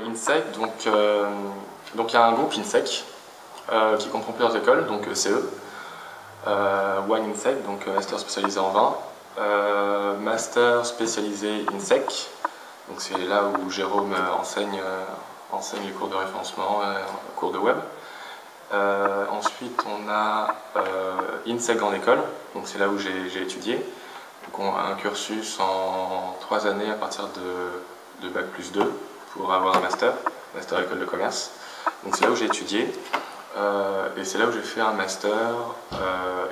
INSEC, donc il y a un groupe INSEC qui comprend plusieurs écoles, donc CE, Wine INSEC, donc master spécialisé en vin, master spécialisé INSEC, donc c'est là où Jérôme enseigne les cours de référencement, cours de web. Ensuite on a INSEC Grande École, donc c'est là où j'ai étudié. Donc on a un cursus en 3 années à partir de Bac+2 pour avoir un master école de commerce. Donc c'est là où j'ai étudié et c'est là où j'ai fait un master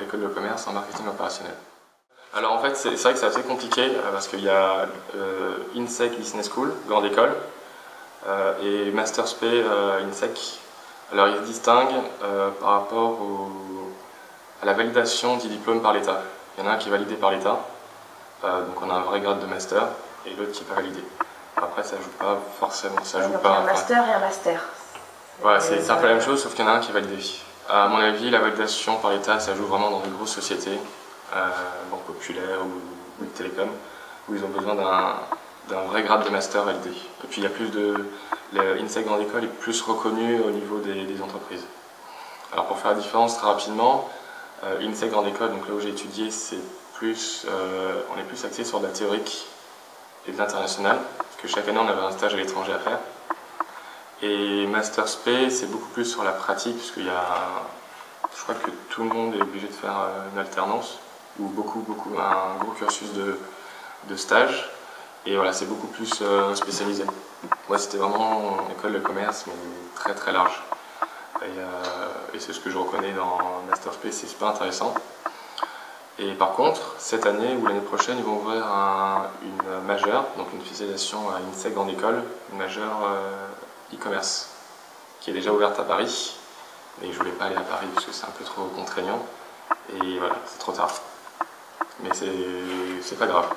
école de commerce en marketing opérationnel. Alors en fait c'est vrai que c'est assez compliqué parce qu'il y a INSEC Business School, grande école, et Master Spé INSEC. Alors ils se distinguent par rapport à la validation du diplôme par l'État. Il y en a un qui est validé par l'État, donc on a un vrai grade de master, et l'autre qui n'est pas validé. Après ça joue pas forcément, ça joue pas. Un master et un master. Voilà, c'est un peu la même chose, sauf qu'il y en a un qui est validé. À mon avis, la validation par l'État, ça joue vraiment dans de grosses sociétés, banque populaire ou de télécom, où ils ont besoin d'un vrai grade de master validé. Et puis il y a plus de... L'INSEC Grande École est plus reconnu au niveau des entreprises. Alors pour faire la différence très rapidement, INSEC Grande École, donc là où j'ai étudié, c'est plus, on est plus axé sur de la théorique et de l'international, parce que chaque année on avait un stage à l'étranger à faire. Et Master Spé, c'est beaucoup plus sur la pratique, puisqu'il y a, je crois que tout le monde est obligé de faire une alternance, ou un gros cursus de stage, et voilà, c'est beaucoup plus spécialisé. Moi c'était vraiment une école de commerce, mais très très large. Et c'est ce que je reconnais dans Master Spé, c'est super intéressant. Et par contre, cette année ou l'année prochaine, ils vont ouvrir une majeure, donc une spécialisation à INSEC Grande École, une majeure e-commerce, qui est déjà ouverte à Paris. Mais je voulais pas aller à Paris parce que c'est un peu trop contraignant. Et voilà, c'est trop tard. Mais c'est pas grave.